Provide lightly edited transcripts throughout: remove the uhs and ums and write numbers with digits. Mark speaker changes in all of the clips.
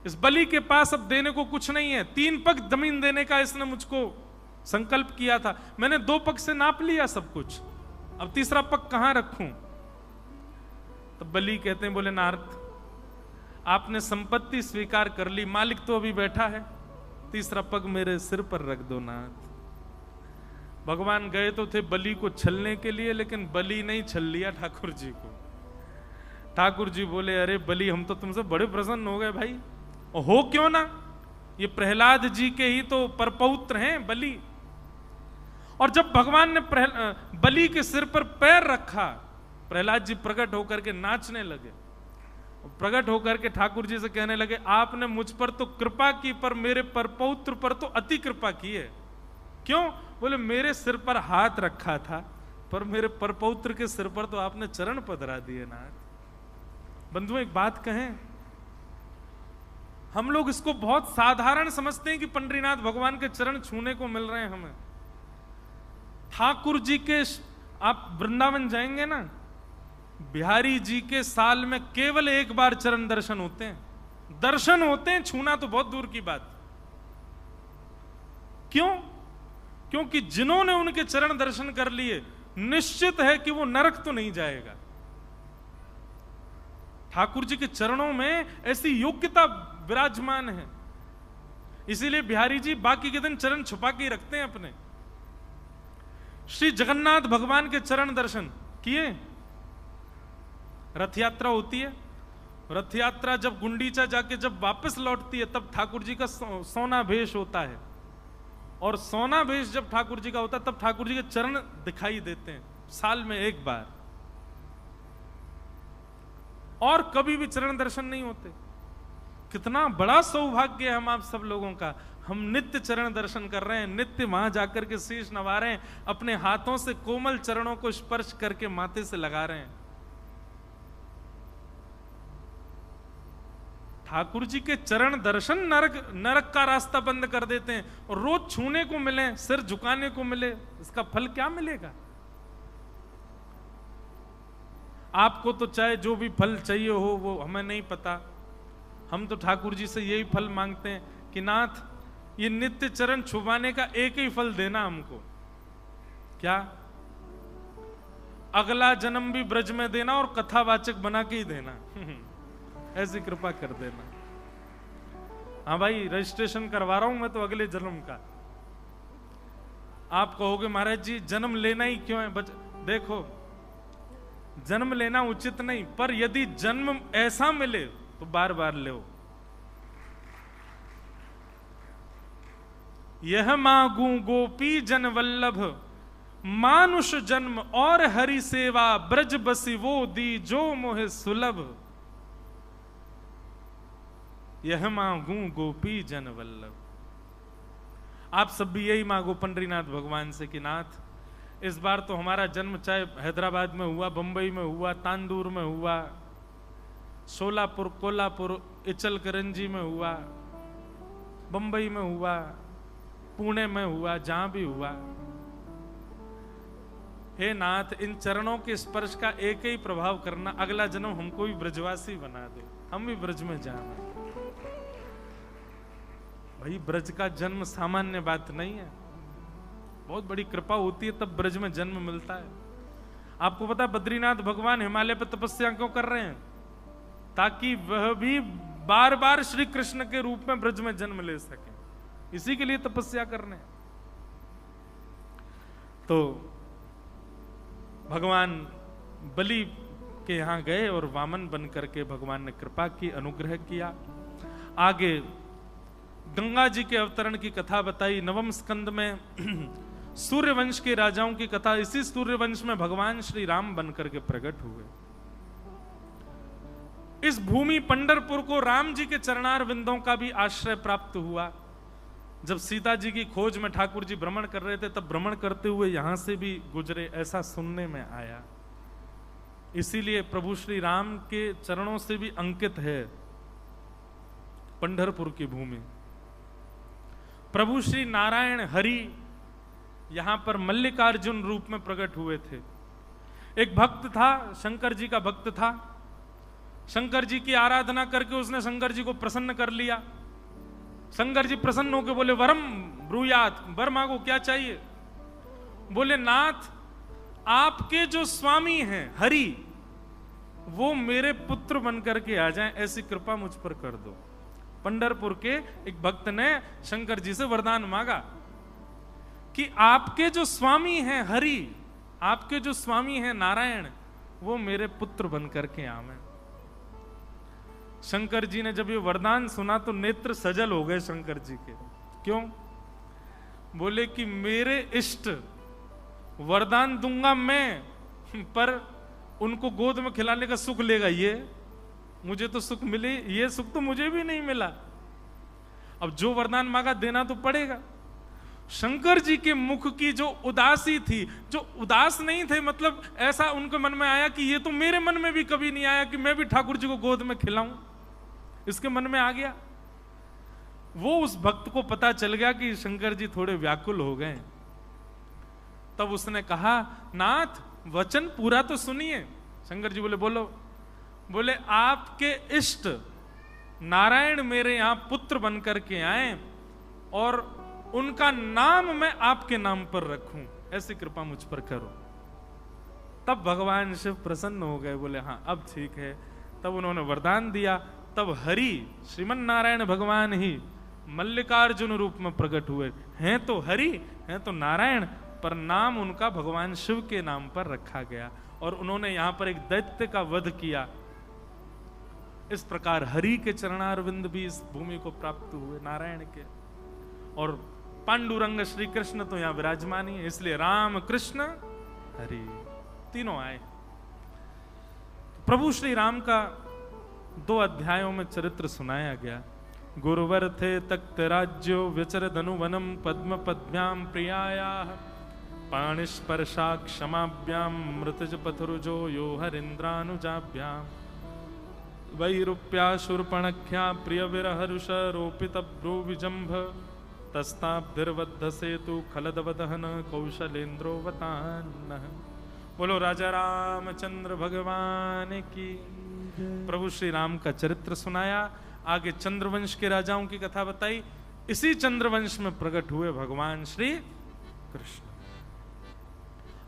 Speaker 1: इस बलि के पास अब देने को कुछ नहीं है, 3 पग जमीन देने का इसने मुझको संकल्प किया था, मैंने 2 पग से नाप लिया सब कुछ, अब तीसरा पग कहां रखूं? तो बलि कहते हैं, बोले नारद आपने संपत्ति स्वीकार कर ली, मालिक तो अभी बैठा है, तीसरा पग मेरे सिर पर रख दो नाथ। भगवान गए तो थे बलि को छलने के लिए, लेकिन बलि नहीं छल लिया ठाकुर जी को। ठाकुर जी बोले, अरे बलि हम तो तुमसे बड़े प्रसन्न हो गए भाई, और हो क्यों ना, ये प्रहलाद जी के ही तो परपौत्र हैं बलि। और जब भगवान ने बलि के सिर पर पैर रखा, प्रहलाद जी प्रकट होकर के नाचने लगे, प्रकट होकर के ठाकुर जी से कहने लगे, आपने मुझ पर तो कृपा की, पर मेरे परपौत्र पर तो अति कृपा की है। क्यों? बोले मेरे सिर पर हाथ रखा था, पर मेरे परपौत्र के सिर पर तो आपने चरण पधरा दिए नाथ। बंधुओं एक बात कहें, हम लोग इसको बहुत साधारण समझते हैं कि पंडरीनाथ भगवान के चरण छूने को मिल रहे हैं हमें। ठाकुर जी के, आप वृंदावन जाएंगे ना, बिहारी जी के साल में केवल 1 बार चरण दर्शन होते हैं, दर्शन होते हैं, छूना तो बहुत दूर की बात। क्यों? क्योंकि जिन्होंने उनके चरण दर्शन कर लिए, निश्चित है कि वो नरक तो नहीं जाएगा। ठाकुर जी के चरणों में ऐसी योग्यता विराजमान है, इसीलिए बिहारी जी बाकी के दिन चरण छुपा के ही रखते हैं अपने। श्री जगन्नाथ भगवान के चरण दर्शन किए। रथ यात्रा होती है, रथ यात्रा जब गुंडीचा जाके जब वापस लौटती है, तब ठाकुर जी का सोना भेष होता है, और सोना भेष जब ठाकुर जी का होता है, तब ठाकुर जी के चरण दिखाई देते हैं साल में 1 बार, और कभी भी चरण दर्शन नहीं होते। कितना बड़ा सौभाग्य है हम आप सब लोगों का, हम नित्य चरण दर्शन कर रहे हैं, नित्य वहां जाकर के शीश नवा रहे हैं, अपने हाथों से कोमल चरणों को स्पर्श करके माथे से लगा रहे हैं। ठाकुर जी के चरण दर्शन नरक का रास्ता बंद कर देते हैं, और रोज छूने को मिले, सिर झुकाने को मिले, इसका फल क्या मिलेगा? आपको तो चाहे जो भी फल चाहिए हो, वो हमें नहीं पता, हम तो ठाकुर जी से यही फल मांगते हैं कि नाथ ये नित्य चरण छुपाने का एक ही फल देना हमको। क्या? अगला जन्म भी ब्रज में देना और कथावाचक बना के ही देना ऐसी कृपा कर देना। हाँ भाई, रजिस्ट्रेशन करवा रहा हूं मैं तो अगले जन्म का। आप कहोगे महाराज जी जन्म लेना ही क्यों है? देखो, जन्म लेना उचित नहीं, पर यदि जन्म ऐसा मिले तो बार बार लो। यह मांगू गोपी जन वल्लभ, मानुष जन्म और हरि सेवा, ब्रज बसी वो दी जो मोहे सुलभ। यह मांगू गोपी जन वल्लभ। आप सब भी यही मांगो पंडरीनाथ भगवान से कि नाथ इस बार तो हमारा जन्म चाहे हैदराबाद में हुआ, बंबई में हुआ, तांदूर में हुआ, सोलापुर, कोल्हापुर, इचलकरंजी में हुआ, बंबई में हुआ, पुणे में हुआ, जहां भी हुआ, हे नाथ इन चरणों के स्पर्श का एक ही प्रभाव करना, अगला जन्म हमको भी ब्रजवासी बना दो, हम भी ब्रज में जाना। भाई ब्रज का जन्म सामान्य बात नहीं है, बहुत बड़ी कृपा होती है तब ब्रज में जन्म मिलता है। आपको पता है बद्रीनाथ भगवान हिमालय पर तपस्या क्यों कर रहे हैं? ताकि वह भी बार बार श्री कृष्ण के रूप में ब्रज में जन्म ले सके, इसी के लिए तपस्या करने। तो भगवान बलि के यहां गए और वामन बन करके भगवान ने कृपा की, अनुग्रह किया। आगे गंगा जी के अवतरण की कथा बताई नवम स्कंद में। सूर्यवंश के राजाओं की कथा, इसी सूर्यवंश में भगवान श्री राम बनकर के प्रकट हुए। इस भूमि पंढरपुर को राम जी के चरणार विंदों का भी आश्रय प्राप्त हुआ। जब सीता जी की खोज में ठाकुर जी भ्रमण कर रहे थे, तब भ्रमण करते हुए यहां से भी गुजरे, ऐसा सुनने में आया। इसीलिए प्रभु श्री राम के चरणों से भी अंकित है पंढरपुर की भूमि। प्रभु श्री नारायण हरि यहां पर मल्लिकार्जुन रूप में प्रकट हुए थे। एक भक्त था, शंकर जी का भक्त था। शंकर जी की आराधना करके उसने शंकर जी को प्रसन्न कर लिया। शंकर जी प्रसन्न होकर बोले वरम ब्रूयात, वर मांगो, क्या चाहिए? बोले नाथ, आपके जो स्वामी हैं हरि, वो मेरे पुत्र बनकर के आ जाएं, ऐसी कृपा मुझ पर कर दो। पंढरपुर के एक भक्त ने शंकर जी से वरदान मांगा कि आपके जो स्वामी हैं हरि, आपके जो स्वामी हैं नारायण, वो मेरे पुत्र बनकर के आवे। शंकर जी ने जब ये वरदान सुना तो नेत्र सजल हो गए शंकर जी के। क्यों? बोले कि मेरे इष्ट वरदान दूंगा मैं, पर उनको गोद में खिलाने का सुख लेगा ये, मुझे तो सुख मिले, ये सुख तो मुझे भी नहीं मिला। अब जो वरदान मांगा देना तो पड़ेगा। शंकर जी के मुख की जो उदासी थी, जो उदास नहीं थे, मतलब ऐसा उनके मन में आया कि ये तो मेरे मन में भी कभी नहीं आया कि मैं भी ठाकुर जी को गोद में खिलाऊं, इसके मन में आ गया। वो उस भक्त को पता चल गया कि शंकर जी थोड़े व्याकुल हो गए। तब उसने कहा नाथ वचन पूरा तो सुनिए। शंकर जी बोले बोलो। बोले आपके इष्ट नारायण मेरे यहां पुत्र बनकर के आए और उनका नाम मैं आपके नाम पर रखूं, ऐसी कृपा मुझ पर करो। तब भगवान शिव प्रसन्न हो गए, बोले हाँ अब ठीक है। तब उन्होंने वरदान दिया। तब हरि श्रीमन नारायण भगवान ही मल्लिकार्जुन रूप में प्रकट हुए। हैं तो हरि, हैं तो नारायण, पर नाम उनका भगवान शिव के नाम पर रखा गया और उन्होंने यहां पर एक दैत्य का वध किया। इस प्रकार हरि के चरणारविंद भी इस भूमि को प्राप्त हुए नारायण के। और पांडुरंग श्री कृष्ण तो यहां विराजमान ही है, इसलिए राम कृष्ण हरि तीनों आए। प्रभु श्री राम का 2 अध्यायों में चरित्र सुनाया गया। गुरुवर थे तक्त राज्यो व्यचर धनुवनम पद्म पद्भ्याम प्रियाया पाणिस्पर्शा क्षमाभ्याम मृतज पथुरुजो यो हरिंद्रानुजाभ्याम वैरूप्या शूर्पणख्या प्रिय विरहरुष रोपित भ्रू विजंभ तस्ताब्धिर्वद्ध सेतु खलदवदहन कौशलेन्द्रोवतान्नः। बोलो राजा रामचंद्र भगवान की। प्रभु श्री राम का चरित्र सुनाया। आगे चंद्रवंश के राजाओं की कथा बताई। इसी चंद्रवंश में प्रकट हुए भगवान श्री कृष्ण।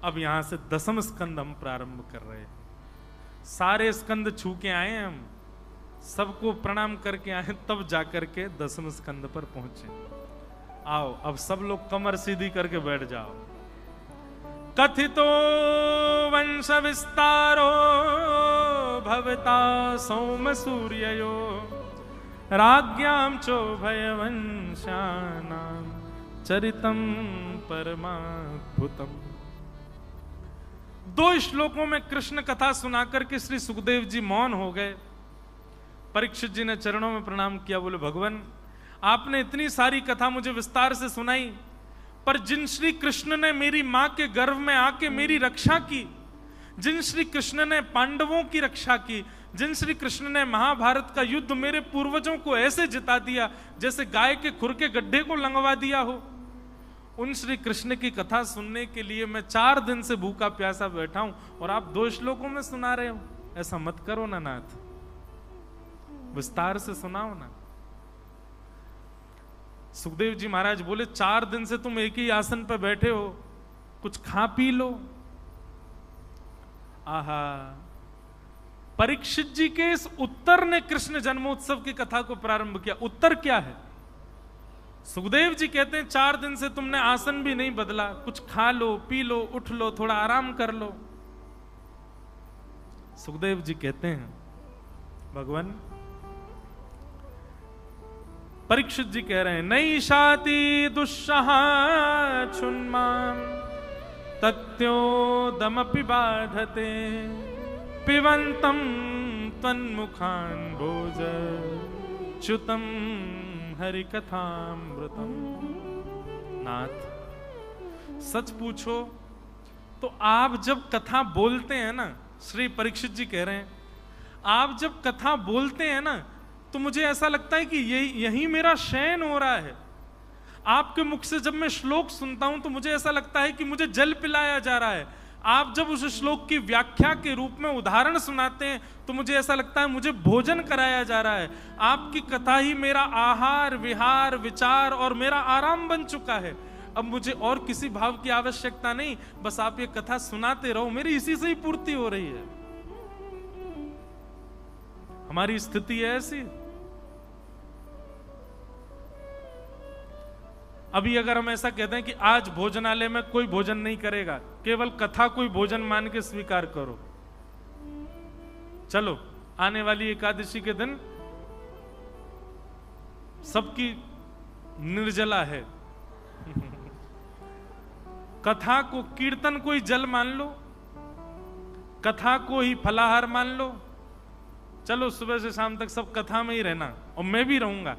Speaker 1: अब यहां से 10वें स्कंद हम प्रारंभ कर रहे हैं। सारे स्कंद छू के आए, हम सबको प्रणाम करके आए, तब जाकर के 10वें स्कंद पर पहुंचे। आओ अब सब लोग कमर सीधी करके बैठ जाओ। कथितो वंश विस्तारो भवता सोम सूर्ययो राज्ञां चोभयवंशानां चरितं परमाद्भुतम्। 2 श्लोकों में कृष्ण कथा सुनाकर के श्री सुखदेव जी मौन हो गए। परीक्षित जी ने चरणों में प्रणाम किया। बोले भगवान आपने इतनी सारी कथा मुझे विस्तार से सुनाई, पर जिन श्री कृष्ण ने मेरी मां के गर्भ में आके मेरी रक्षा की, जिन श्री कृष्ण ने पांडवों की रक्षा की, जिन श्री कृष्ण ने महाभारत का युद्ध मेरे पूर्वजों को ऐसे जिता दिया जैसे गाय के खुर के गड्ढे को लंगवा दिया हो, उन श्री कृष्ण की कथा सुनने के लिए मैं 4 दिन से भूखा प्यासा बैठा हूं और आप 2 श्लोकों में सुना रहे हो। ऐसा मत करो ना नाथ, विस्तार से सुनाओ ना। सुखदेव जी महाराज बोले 4 दिन से तुम एक ही आसन पर बैठे हो, कुछ खा पी लो। आहा, परीक्षित जी के इस उत्तर ने कृष्ण जन्मोत्सव की कथा को प्रारंभ किया। उत्तर क्या है? सुखदेव जी कहते हैं 4 दिन से तुमने आसन भी नहीं बदला, कुछ खा लो, पी लो, उठ लो, थोड़ा आराम कर लो। सुखदेव जी कहते हैं भगवान, परीक्षित जी कह रहे हैं नई शाति दुस्सहा छुन्माम तत्योदमपि बाधते पिबंतम तन्मुखान भोज च्युतम हरिकथामृतम। नाथ सच पूछो तो आप जब कथा बोलते हैं ना, श्री परीक्षित जी कह रहे हैं, आप जब कथा बोलते हैं ना तो मुझे ऐसा लगता है कि यही मेरा शयन हो रहा है। आपके मुख से जब मैं श्लोक सुनता हूं तो मुझे ऐसा लगता है कि मुझे जल पिलाया जा रहा है। आप जब उस श्लोक की व्याख्या के रूप में उदाहरण सुनाते हैं तो मुझे ऐसा लगता है मुझे भोजन कराया जा रहा है। आपकी कथा ही मेरा आहार, विहार, विचार और मेरा आराम बन चुका है। अब मुझे और किसी भाव की आवश्यकता नहीं, बस आप ये कथा सुनाते रहो, मेरी इसी से ही पूर्ति हो रही है। हमारी स्थिति है ऐसी। अभी अगर हम ऐसा कहते हैं कि आज भोजनालय में कोई भोजन नहीं करेगा, केवल कथा कोई भोजन मान के स्वीकार करो, चलो आने वाली एकादशी के दिन सबकी निर्जला है, कथा को कीर्तन को ही जल मान लो, कथा को ही फलाहार मान लो, चलो सुबह से शाम तक सब कथा में ही रहना और मैं भी रहूंगा।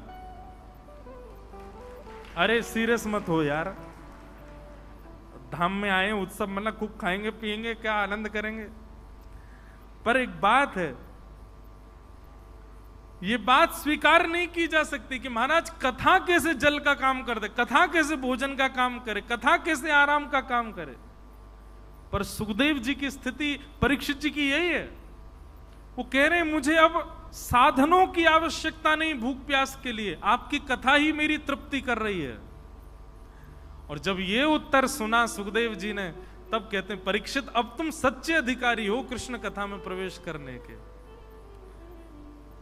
Speaker 1: अरे सीरियस मत हो यार, धाम में आए उत्सव मतलब खूब खाएंगे पिएंगे, क्या आनंद करेंगे। पर एक बात है, ये बात स्वीकार नहीं की जा सकती कि महाराज कथा कैसे जल का काम कर दे, कथा कैसे भोजन का काम करे, कथा कैसे आराम का काम करे। पर सुखदेव जी की स्थिति परीक्षित जी की यही है। वो कह रहे हैं मुझे अब साधनों की आवश्यकता नहीं भूख प्यास के लिए, आपकी कथा ही मेरी तृप्ति कर रही है। और जब ये उत्तर सुना सुखदेव जी ने, तब कहते हैं परीक्षित अब तुम सच्चे अधिकारी हो कृष्ण कथा में प्रवेश करने के।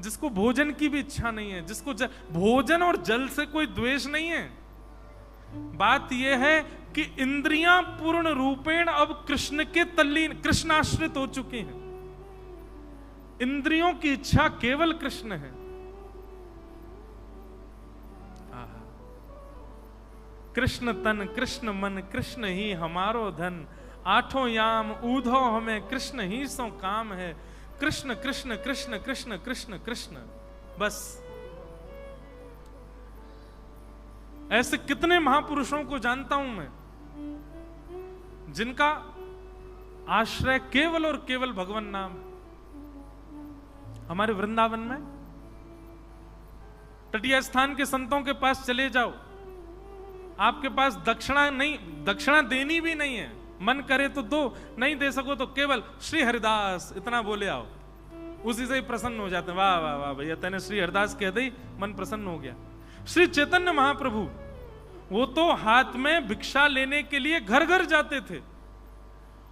Speaker 1: जिसको भोजन की भी इच्छा नहीं है, जिसको भोजन और जल से कोई द्वेष नहीं है। बात यह है कि इंद्रियां पूर्ण रूपेण अब कृष्ण के तल्लीन, कृष्णाश्रित हो चुकी हैं। इंद्रियों की इच्छा केवल कृष्ण है। कृष्ण तन कृष्ण मन कृष्ण ही हमारो धन, आठों याम ऊधो हमें कृष्ण ही सो काम है। कृष्ण कृष्ण कृष्ण कृष्ण कृष्ण कृष्ण, बस। ऐसे कितने महापुरुषों को जानता हूं मैं जिनका आश्रय केवल और केवल भगवान नाम है। हमारे वृंदावन में तटीय स्थान के संतों के पास चले जाओ, आपके पास दक्षिणा नहीं, दक्षिणा देनी भी नहीं है, मन करे तो दो, नहीं दे सको तो केवल श्री हरिदास इतना बोले आओ, उसी से ही प्रसन्न हो जाते हैं। वाह वाह वाह भैया, तूने श्री हरिदास कह दी, मन प्रसन्न हो गया। श्री चैतन्य महाप्रभु वो तो हाथ में भिक्षा लेने के लिए घर घर जाते थे,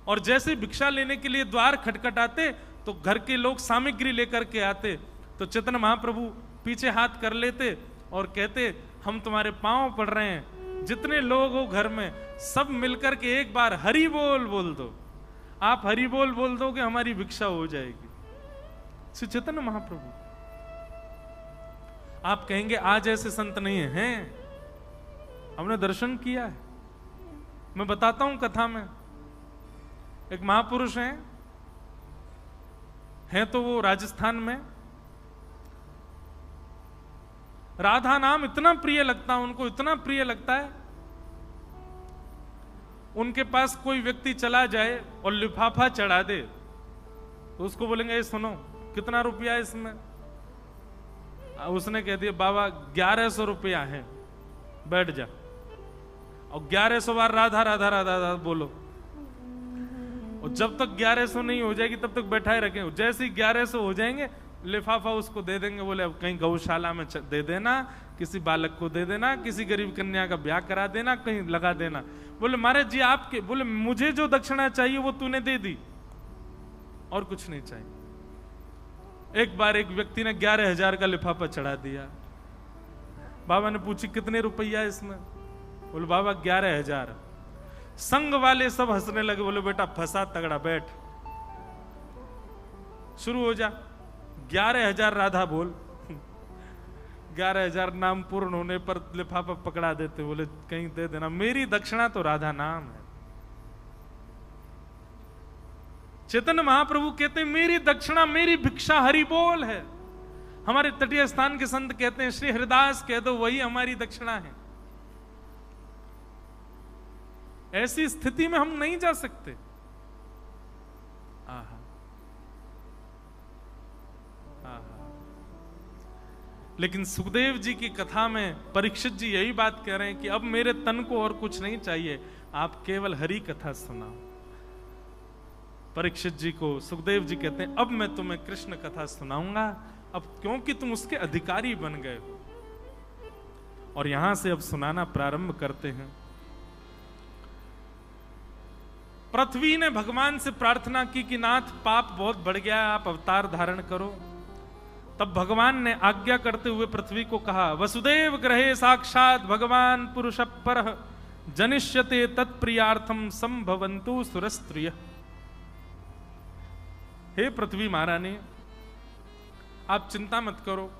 Speaker 1: और जैसे भिक्षा लेने के लिए द्वार खटखटाते तो घर के लोग सामग्री लेकर के आते, तो चैतन्य महाप्रभु पीछे हाथ कर लेते और कहते हम तुम्हारे पांव पड़ रहे हैं, जितने लोग हो घर में सब मिलकर के एक बार हरि बोल बोल दो। आप हरि बोल बोल दो कि हमारी भिक्षा हो जाएगी। श्री चैतन्य महाप्रभु। आप कहेंगे आज ऐसे संत नहीं हैं, हमने दर्शन किया है। मैं बताता हूं कथा में, एक महापुरुष हैं तो वो राजस्थान में, राधा नाम इतना प्रिय लगता है उनको, इतना प्रिय लगता है, उनके पास कोई व्यक्ति चला जाए और लिफाफा चढ़ा दे तो उसको बोलेंगे सुनो कितना रुपया है इसमें। उसने कह दिया बाबा 1100 रुपया है, बैठ जा, और 1100 बार राधा राधा राधा राधा बोलो, और जब तक 1100 नहीं हो जाएगी तब तक बैठाए रखेंगे। जैसे ही 1100 हो जाएंगे लिफाफा उसको दे देंगे, बोले अब कहीं गौशाला में दे देना, किसी बालक को दे देना, किसी गरीब कन्या का ब्याह करा देना, कहीं लगा देना। बोले महाराज जी आपके, बोले मुझे जो दक्षिणा चाहिए वो तूने दे दी, और कुछ नहीं चाहिए। एक बार एक व्यक्ति ने 11,000 का लिफाफा चढ़ा दिया। बाबा ने पूछी कितने रुपया इसमें, बोले बाबा 11,000। संग वाले सब हंसने लगे, बोले बेटा फंसा तगड़ा, बैठ शुरू हो जा। 11,000 राधा बोल, 11,000 नाम पूर्ण होने पर लिफाफा पकड़ा देते, बोले कहीं दे देना, मेरी दक्षिणा तो राधा नाम है। चैतन्य महाप्रभु कहते हैं मेरी दक्षिणा, मेरी भिक्षा हरि बोल है। हमारे तटीय स्थान के संत कहते हैं श्री हरिदास कह दो, वही हमारी दक्षिणा है। ऐसी स्थिति में हम नहीं जा सकते। आहा, आहा। लेकिन सुखदेव जी की कथा में परीक्षित जी यही बात कह रहे हैं कि अब मेरे तन को और कुछ नहीं चाहिए, आप केवल हरि कथा सुनाओ। परीक्षित जी को सुखदेव जी कहते हैं, अब मैं तुम्हें कृष्ण कथा सुनाऊंगा, अब क्योंकि तुम उसके अधिकारी बन गए हो। और यहां से अब सुनाना प्रारंभ करते हैं। पृथ्वी ने भगवान से प्रार्थना की कि नाथ पाप बहुत बढ़ गया है, आप अवतार धारण करो। तब भगवान ने आज्ञा करते हुए पृथ्वी को कहा, वसुदेव ग्रहे साक्षात भगवान पुरुष परः जनिष्यते तत्प्रियार्थम संभवन्तु सुरस्त्रिय। हे पृथ्वी महारानी, आप चिंता मत करो।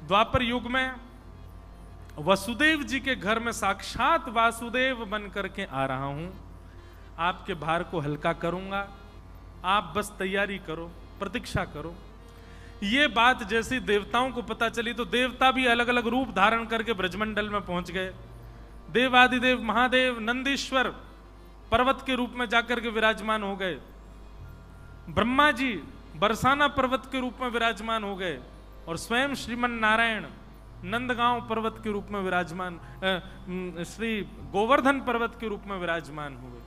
Speaker 1: द्वापर युग में वसुदेव जी के घर में साक्षात वासुदेव बन करके आ रहा हूं, आपके भार को हल्का करूंगा, आप बस तैयारी करो, प्रतीक्षा करो। ये बात जैसी देवताओं को पता चली तो देवता भी अलग अलग रूप धारण करके ब्रजमंडल में पहुंच गए। देवादिदेव महादेव नंदीश्वर पर्वत के रूप में जाकर के विराजमान हो गए। ब्रह्मा जी बरसाना पर्वत के रूप में विराजमान हो गए और स्वयं श्रीमन नारायण नंदगांव पर्वत के रूप में विराजमान, श्री गोवर्धन पर्वत के रूप में विराजमान हुए।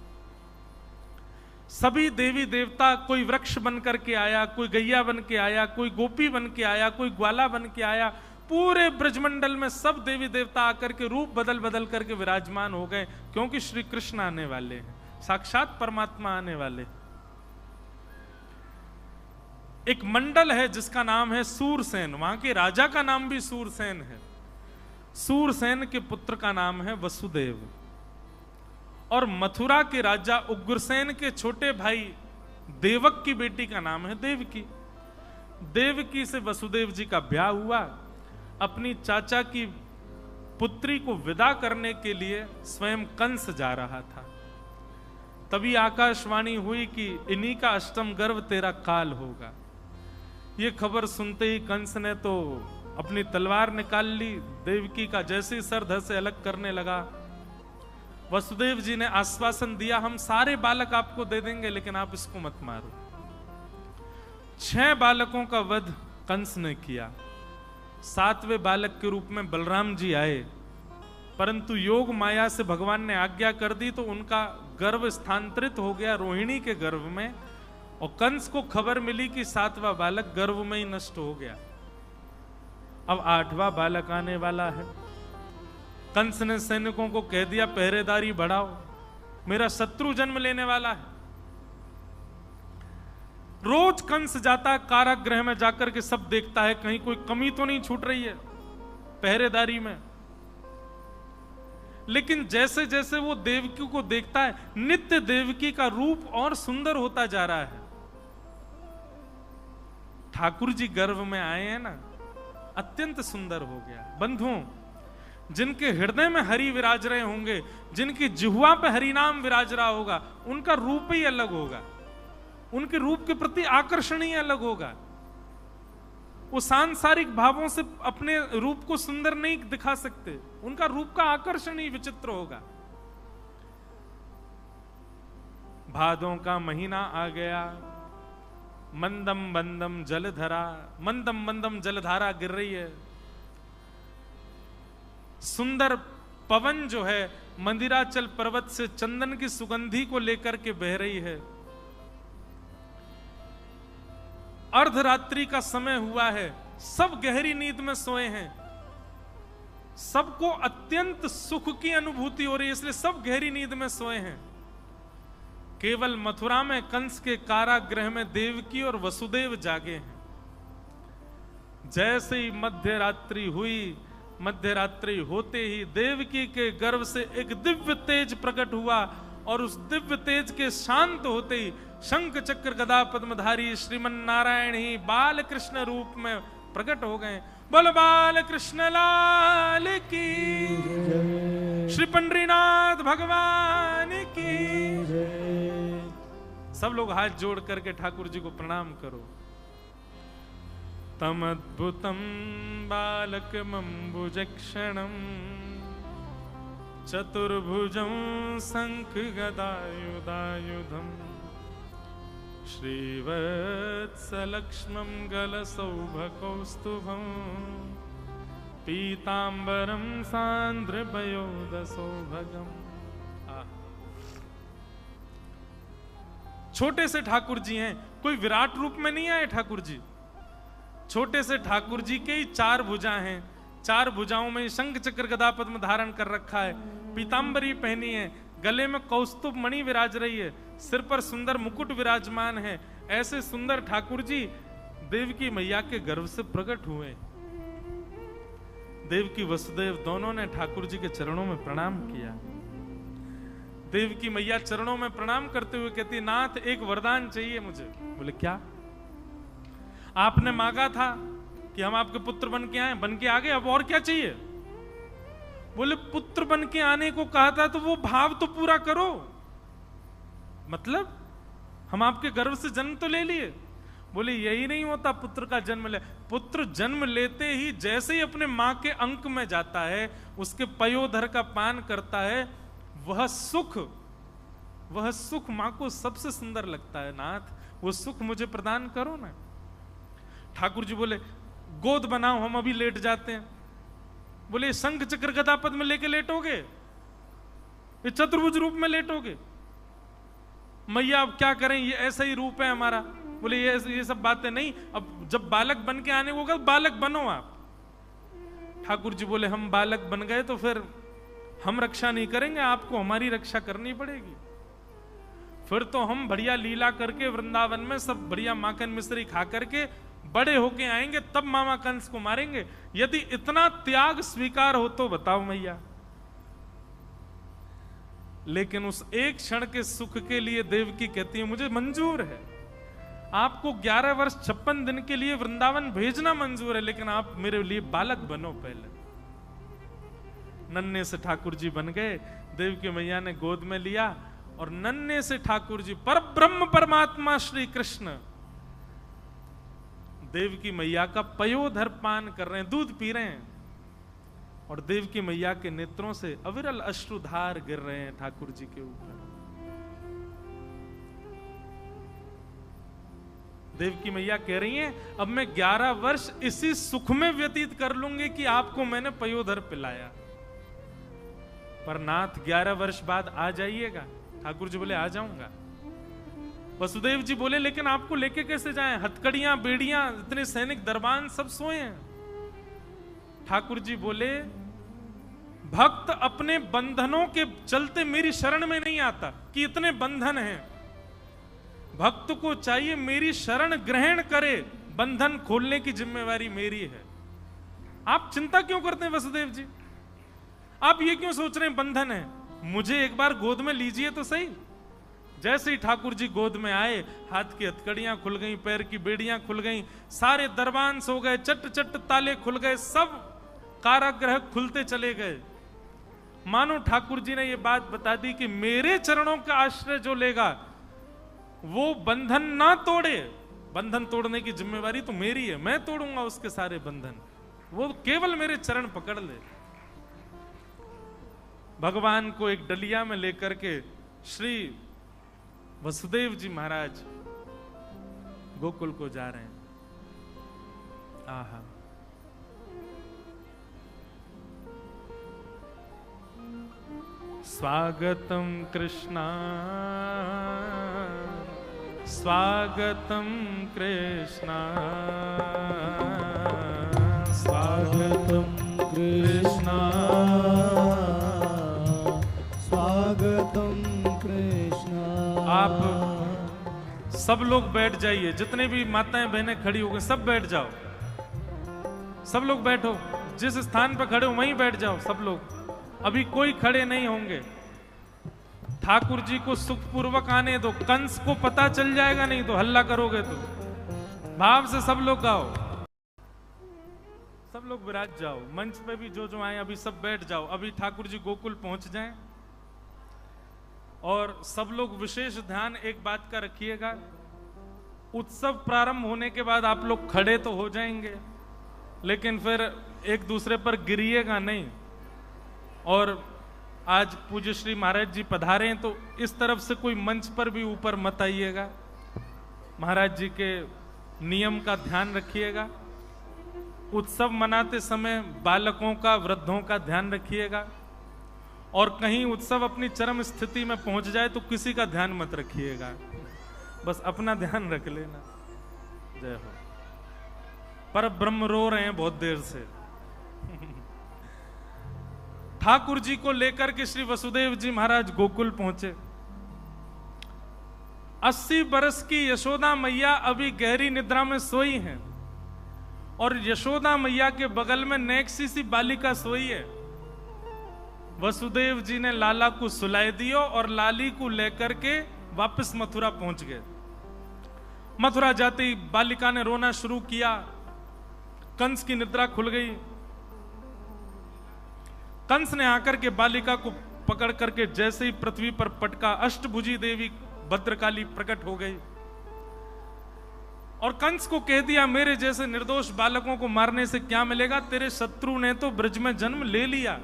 Speaker 1: सभी देवी देवता, कोई वृक्ष बन करके आया, कोई गैया बन के आया, कोई गोपी बन के आया, कोई ग्वाला बन के आया। पूरे ब्रजमंडल में सब देवी देवता आकर के रूप बदल बदल करके विराजमान हो गए, क्योंकि श्री कृष्ण आने वाले हैं, साक्षात परमात्मा आने वाले हैं। एक मंडल है जिसका नाम है सूरसेन, वहां के राजा का नाम भी सूरसेन है। सूरसेन के पुत्र का नाम है वसुदेव, और मथुरा के राजा उग्रसेन के छोटे भाई देवक की बेटी का नाम है देवकी। देवकी से वसुदेव जी का ब्याह हुआ। अपनी चाचा की पुत्री को विदा करने के लिए स्वयं कंस जा रहा था। तभी आकाशवाणी हुई कि इन्हीं का अष्टम गर्भ तेरा काल होगा। ये खबर सुनते ही कंस ने तो अपनी तलवार निकाल ली, देवकी का जैसे सर धड़ से अलग करने लगा। वसुदेव जी ने आश्वासन दिया, हम सारे बालक आपको दे देंगे, लेकिन आप इसको मत मारो। 6 बालकों का वध कंस ने किया। 7वें बालक के रूप में बलराम जी आए, परंतु योग माया से भगवान ने आज्ञा कर दी तो उनका गर्भ स्थानांतरित हो गया रोहिणी के गर्भ में, और कंस को खबर मिली कि 7वां बालक गर्भ में ही नष्ट हो गया। अब 8वां बालक आने वाला है। कंस ने सैनिकों को कह दिया, पहरेदारी बढ़ाओ, मेरा शत्रु जन्म लेने वाला है। रोज कंस जाता है कारागृह में, जाकर के सब देखता है कहीं कोई कमी तो नहीं छूट रही है पहरेदारी में। लेकिन जैसे जैसे वो देवकी को देखता है, नित्य देवकी का रूप और सुंदर होता जा रहा है। ठाकुर जी गर्भ में आए हैं ना, अत्यंत सुंदर हो गया। बंधुओं, जिनके हृदय में हरि विराज रहे होंगे, जिनकी जिह्वा पे हरि नाम विराज रहा होगा, उनका रूप ही अलग होगा, उनके रूप के प्रति आकर्षण ही अलग होगा। वो सांसारिक भावों से अपने रूप को सुंदर नहीं दिखा सकते, उनका रूप का आकर्षण ही विचित्र होगा। भादों का महीना आ गया, मंदम मंदम जलधरा, मंदम मंदम जलधारा गिर रही है। सुंदर पवन जो है मंदिराचल पर्वत से चंदन की सुगंधी को लेकर के बह रही है। अर्धरात्रि का समय हुआ है, सब गहरी नींद में सोए हैं, सबको अत्यंत सुख की अनुभूति हो रही है, इसलिए सब गहरी नींद में सोए हैं। केवल मथुरा में कंस के कारागृह में देवकी और वसुदेव जागे हैं। जैसे ही मध्य रात्रि हुई, मध्य रात्रि होते ही देवकी के गर्भ से एक दिव्य तेज प्रकट हुआ, और उस दिव्य तेज के शांत होते ही शंख चक्र गदा पद्मधारी श्रीमन नारायण ही बाल कृष्ण रूप में प्रकट हो गए। बोल बाल कृष्ण लाल की, श्री पंडरीनाथ भगवान की। सब लोग हाथ जोड़ करके ठाकुर जी को प्रणाम करो। तमद्भुतम बालकमंबुजक्षणम चतुर्भुजं शंख गदायुधायुधम श्रीवत्सलक्ष्मं गलसौभकौस्तुभं पीतांबरं सान्द्रपयोदसौभगम्। छोटे से ठाकुर जी हैं, कोई विराट रूप में नहीं आए ठाकुर जी। छोटे से ठाकुर जी के ही 4 भुजा हैं, 4 भुजाओं में शंख चक्र गदा पद्म धारण कर रखा है, पीतांबरी पहनी है, गले में कौस्तुभ मणि विराज रही है, सिर पर सुंदर मुकुट विराजमान है। ऐसे सुंदर ठाकुर जी देवकी मैया के गर्भ से प्रकट हुए। देवकी वसुदेव दोनों ने ठाकुर जी के चरणों में प्रणाम किया। देवकी मैया चरणों में प्रणाम करते हुए कहती, नाथ एक वरदान चाहिए मुझे। बोले क्या? आपने मांगा था कि हम आपके पुत्र बन के आए, बन के आ गए, अब और क्या चाहिए? बोले पुत्र बन के आने को कहा था तो वो भाव तो पूरा करो। मतलब हम आपके गर्भ से जन्म तो ले लिए। बोले यही नहीं होता पुत्र का जन्म ले, पुत्र जन्म लेते ही जैसे ही अपने मां के अंक में जाता है, उसके पयोधर का पान करता है, वह सुख मां को सबसे सुंदर लगता है। नाथ वो सुख मुझे प्रदान करो ना। ठाकुर जी बोले गोद बनाओ, हम अभी लेट जाते हैं। बोले शंख चक्र गदा पद्म में लेके लेटोगे? ये चतुर्भुज रूप में लेटोगे? मैया अब क्या करें, ये ऐसा ही रूप है हमारा। बोले ये सब बातें नहीं, अब जब बालक बन के आने को होगा बालक बनो आप। ठाकुर जी बोले हम बालक बन गए तो फिर हम रक्षा नहीं करेंगे, आपको हमारी रक्षा करनी पड़ेगी। फिर तो हम बढ़िया लीला करके वृंदावन में सब बढ़िया माखन मिश्री खा करके बड़े होके आएंगे, तब मामा कंस को मारेंगे। यदि इतना त्याग स्वीकार हो तो बताओ मैया। लेकिन उस एक क्षण के सुख के लिए देवकी कहती है मुझे मंजूर है, आपको 11 वर्ष 56 दिन के लिए वृंदावन भेजना मंजूर है, लेकिन आप मेरे लिए बालक बनो पहले। नन्हे से ठाकुर जी बन गए, देवकी मैया ने गोद में लिया और नन्हे से ठाकुर जी परब्रह्म परमात्मा श्री कृष्ण देवकी मैया का पयोधर पान कर रहे हैं, दूध पी रहे हैं, और देवकी मैया के नेत्रों से अविरल अश्रुधार गिर रहे हैं ठाकुर जी के ऊपर। देवकी मैया कह रही हैं अब मैं 11 वर्ष इसी सुख में व्यतीत कर लूंगी कि आपको मैंने पयोधर पिलाया। पर नाथ 11 वर्ष बाद आ जाइएगा। ठाकुर जी बोले आ जाऊंगा। वसुदेव जी बोले लेकिन आपको लेके कैसे जाएं, हथकड़ियां बेड़ियां इतने सैनिक दरबान सब सोए हैं। ठाकुर जी बोले भक्त अपने बंधनों के चलते मेरी शरण में नहीं आता कि इतने बंधन हैं। भक्त को चाहिए मेरी शरण ग्रहण करे, बंधन खोलने की जिम्मेवारी मेरी है। आप चिंता क्यों करते हैं वसुदेव जी? आप ये क्यों सोच रहे हैं बंधन है? मुझे एक बार गोद में लीजिए तो सही। जैसे ही ठाकुर जी गोद में आए, हाथ की हथकड़ियां खुल गईं, पैर की बेड़ियां खुल गईं, सारे दरबान सो गए, चट चट ताले खुल गए, सब कारागृह खुलते चले गए। मानो ठाकुर जी ने ये बात बता दी कि मेरे चरणों का आश्रय जो लेगा वो बंधन ना तोड़े। बंधन तोड़ने की जिम्मेवारी तो मेरी है, मैं तोड़ूंगा उसके सारे बंधन, वो केवल मेरे चरण पकड़ ले। भगवान को एक डलिया में लेकर के श्री वसुदेव जी महाराज गोकुल को जा रहे हैं। आहा, स्वागतम कृष्णा स्वागतम कृष्णा स्वागतम कृष्णा स्वागतम कृष्णा। आप सब लोग बैठ जाइए, जितने भी माताएं बहनें खड़ी हो गई सब बैठ जाओ, सब लोग बैठो, जिस स्थान पर खड़े हो वहीं बैठ जाओ सब लोग। अभी कोई खड़े नहीं होंगे। ठाकुर जी को सुखपूर्वक आने दो, कंस को पता चल जाएगा नहीं तो हल्ला करोगे तो। भाव से सब लोग गाओ, सब लोग विराज जाओ। मंच पे भी जो जो आए अभी सब बैठ जाओ। अभी ठाकुर जी गोकुल पहुंच जाएं और सब लोग विशेष ध्यान एक बात का रखिएगा, उत्सव प्रारंभ होने के बाद आप लोग खड़े तो हो जाएंगे, लेकिन फिर एक दूसरे पर गिरिएगा नहीं। और आज पूज्य श्री महाराज जी पधारे हैं तो इस तरफ से कोई मंच पर भी ऊपर मत आइएगा। महाराज जी के नियम का ध्यान रखिएगा। उत्सव मनाते समय बालकों का, वृद्धों का ध्यान रखिएगा। और कहीं उत्सव अपनी चरम स्थिति में पहुंच जाए तो किसी का ध्यान मत रखिएगा। बस अपना ध्यान रख लेना। जय हो। पर ब्रह्म रो रहे हैं बहुत देर से। ठाकुर जी को लेकर के श्री वसुदेव जी महाराज गोकुल पहुंचे। 80 बरस की यशोदा मैया अभी गहरी निद्रा में सोई हैं और यशोदा मैया के बगल में नेक्सी सी बालिका सोई है। वसुदेव जी ने लाला को सुलाए दियो और लाली को लेकर के वापस मथुरा पहुंच गए। मथुरा जाते ही बालिका ने रोना शुरू किया। कंस की निद्रा खुल गई। कंस ने आकर के बालिका को पकड़ करके जैसे ही पृथ्वी पर पटका, अष्टभुजी देवी भद्रकाली प्रकट हो गई और कंस को कह दिया, मेरे जैसे निर्दोष बालकों को मारने से क्या मिलेगा? तेरे शत्रु ने तो ब्रज में जन्म ले लिया।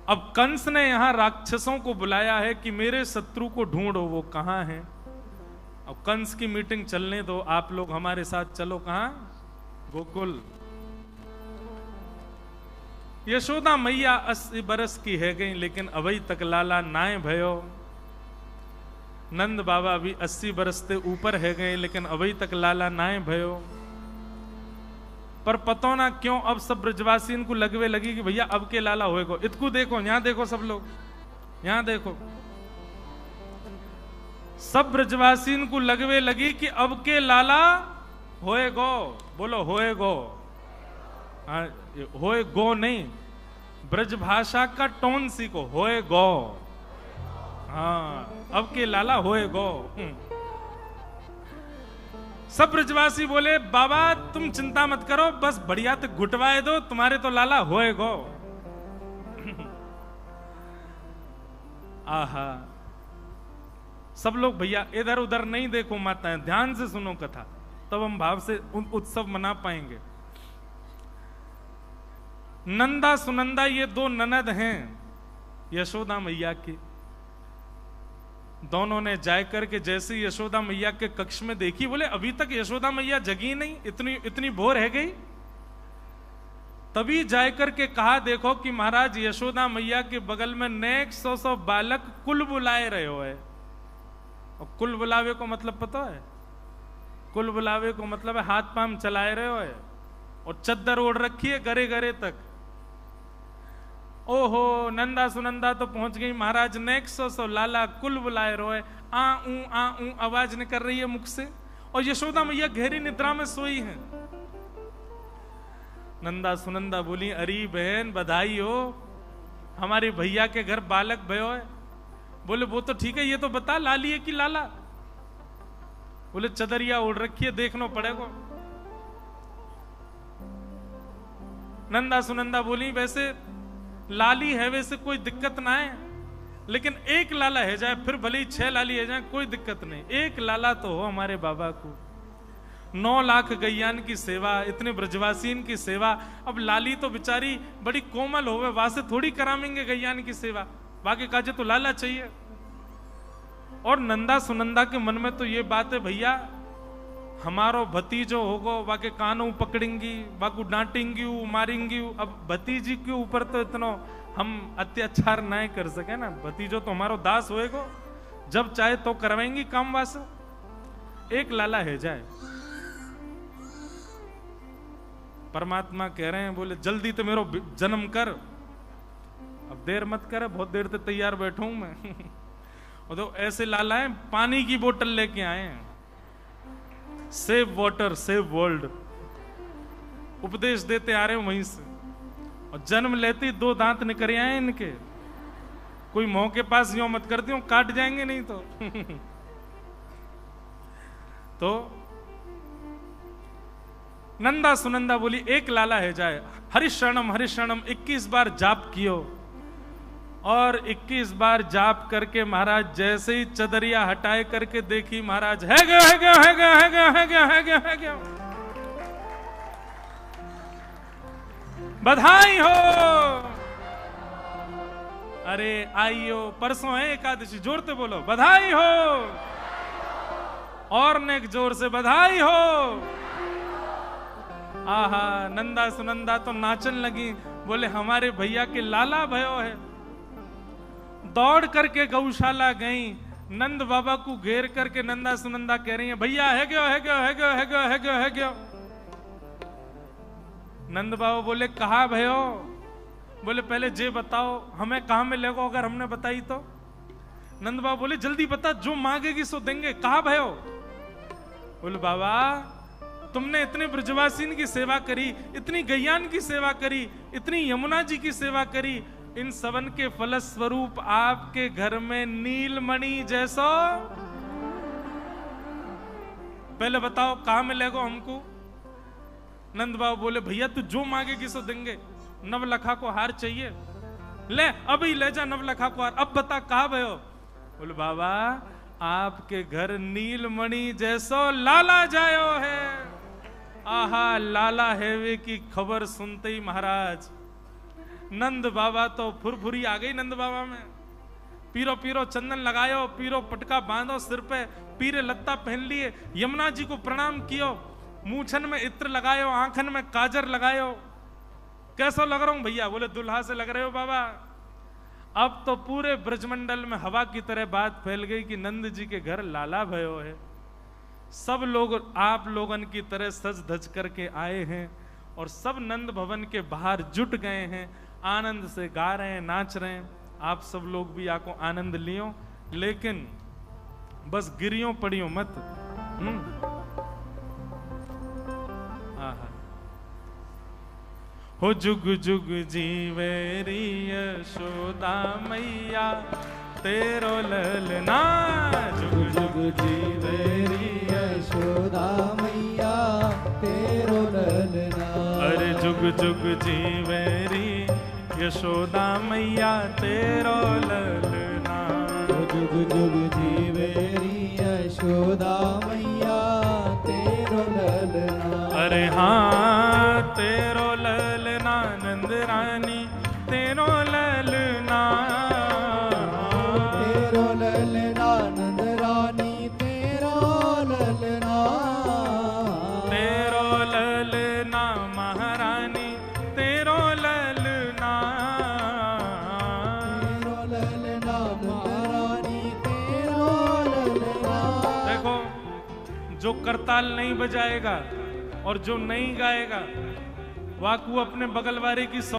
Speaker 1: अब कंस ने यहां राक्षसों को बुलाया है कि मेरे शत्रु को ढूंढो, वो कहां है? अब कंस की मीटिंग चलने दो, आप लोग हमारे साथ चलो। कहां? गोकुल। यशोदा मैया 80 बरस की है गई, लेकिन अभी तक लाला नाय भयो। नंद बाबा भी 80 बरस से ऊपर है गए, लेकिन अभी तक लाला नाय भयो। पर पतो ना क्यों अब सब ब्रजवासी को लगवे लगी कि भैया अब के लाला होएगो। इतकू देखो, यहां देखो सब लोग, यहां देखो, सब ब्रजवासी को लगवे लगी कि अब के लाला होएगो। बोलो होएगो। होए गो नहीं, ब्रज भाषा का टोन सीखो। होए गो। हाँ, अब के लाला होए गो। सब ब्रजवासी बोले, बाबा तुम चिंता मत करो, बस बढ़िया तक घुटवाए दो, तुम्हारे तो लाला होए गो। आहा, सब लोग भैया इधर उधर नहीं देखो माताएं, ध्यान से सुनो कथा, तब हम भाव से उत्सव मना पाएंगे। नंदा सुनंदा ये दो ननद हैं यशोदा मैया की। दोनों ने जाकर के जैसे यशोदा मैया के कक्ष में देखी, बोले अभी तक यशोदा मैया जगी नहीं, इतनी भोर है गई। तभी जाकर के कहा, देखो कि महाराज यशोदा मैया के बगल में नेक 100 बालक कुल बुलाए रहे हो है। और कुल बुलावे को मतलब पता है? कुल बुलावे को मतलब है हाथ पांव चलाए रहे हो है और चद्दर ओढ़ रखी है गरे गरे तक। ओहो, नंदा सुनंदा तो पहुंच गई, महाराज नेक 100 लाला कुल बुलाए रोए, आ ऊ आवाज निकल रही है मुख से, और यशोदा मैया गहरी निद्रा में सोई हैं। नंदा सुनंदा बोली, अरे बहन बधाई हो, हमारे भैया के घर बालक भयो है। बोले वो तो ठीक है, ये तो बता लाली है कि लाला? बोले चदरिया ओढ़ रखी है, देखना पड़ेगा। नंदा सुनंदा बोली, वैसे लाली है, वैसे कोई दिक्कत ना है, लेकिन एक लाला है जाए, फिर भले ही 6 लाली है जाए, कोई दिक्कत नहीं, एक लाला तो हो हमारे बाबा को। 9 लाख गैयान की सेवा, इतने ब्रजवासीन की सेवा, अब लाली तो बेचारी बड़ी कोमल होवे, वहां से थोड़ी करामेंगे गैयान की सेवा, बाकी काजे तो लाला चाहिए। और नंदा सुनंदा के मन में तो ये बात है, भैया हमारो भतीजो होगो, बाके कानों पकड़ेंगी, बाकू डांटेंगी, मारेंगी। अब भतीजी के ऊपर तो इतना हम अत्याचार ना कर सके ना, भतीजो तो हमारो दास होएगो, जब चाहे तो करवाएंगी काम वास। एक लाला है जाए। परमात्मा कह रहे हैं, बोले जल्दी तो मेरो जन्म कर, अब देर मत कर, बहुत देर तक तैयार बैठा हूं मैं। और तो ऐसे लाला है, पानी की बोतल लेके आए हैं, सेव वाटर सेव वर्ल्ड उपदेश देते आ रहे हो वहीं से। और जन्म लेते 2 दांत निकल आए इनके, कोई मुंह के पास यूं मत करती हूं, काट जाएंगे नहीं तो। तो नंदा सुनंदा बोली, एक लाला है जाए। हरिशरणम 21 बार जाप कियो, और 21 बार जाप करके महाराज जैसे ही चदरिया हटाए करके देखी, महाराज है गया। बधाई हो। अरे आइयो, परसों है एकादशी, जोर से बोलो बधाई हो। और नेक जोर से बधाई हो। आहा, नंदा सुनंदा तो नाचन लगी, बोले हमारे भैया के लाला भयो है। दौड़ करके गौशाला गई, नंद बाबा को घेर करके नंदा सुनंदा कह रही है, भैया है गयो है गयो है गयो है गयो है गयो है गयो। नंद बाबा बोले, कहा भयो? बोले, पहले जे बताओ हमें कहां मिलेगा अगर हमने बताई तो। नंद बाबा बोले, जल्दी बता, जो मांगेगी सो देंगे, कहा भयो? बोले, बाबा तुमने इतनी ब्रजवासीन की सेवा करी, इतनी गैयान की सेवा करी, इतनी यमुना जी की सेवा करी, इन सबन के फलस्वरूप आपके घर में नीलमणि जैसा, पहले बताओ कहां मिलेगा हमको। नंद बाबा बोले, भैया तू जो मांगेगी सो देंगे, नवलखा को हार चाहिए, ले अभी ले जा नवलखा को हार, अब बता कहा भयो? बोले, बाबा आपके घर नीलमणि जैसो लाला जायो है। आहा, लाला हेवे की खबर सुनते ही महाराज नंद बाबा तो फुरफुरी आ गई नंद बाबा में। पीरो पीरो चंदन लगायो, पीरो पटका बांधो सिर पे, पीरे लत्ता पहन लिए, यमुना जी को प्रणाम कियो, मूछन में इत्र लगायो, आंखन में काजर लगायो। कैसा लग रहा हूं भैया? बोले, दुल्हा से लग रहे हो बाबा। अब तो पूरे ब्रजमंडल में हवा की तरह बात फैल गई कि नंद जी के घर लाला भयो है। सब लोग आप लोगन की तरह सज धज करके आए हैं और सब नंद भवन के बाहर जुट गए हैं, आनंद से गा रहे हैं, नाच रहे हैं। आप सब लोग भी आको आनंद लियो, लेकिन बस गिरियों पड़ियो मत। हो जुग जुग जीवेरी यशोदा मैया तेरो ललना, जुग जुग जीवेरी
Speaker 2: यशोदा मैया तेरो ललना।
Speaker 1: अरे जुग जुग जीवेरी यशोदा मैया तेरो ललना,
Speaker 2: जुग जुग जीवेरी यशोदा मैया तेरो ललना।
Speaker 1: अरे हाँ तेरो ललना नंद रानी तेरो ललना,
Speaker 2: तेरो ललना नंद रानी तेरो ललना।
Speaker 1: तेरो ललना महारानी तेरो ललना,
Speaker 2: तेरो ललना महारानी तेरो ललना।
Speaker 1: देखो जो करताल नहीं बजाएगा और जो नहीं गाएगा वाकू अपने बगल वाले की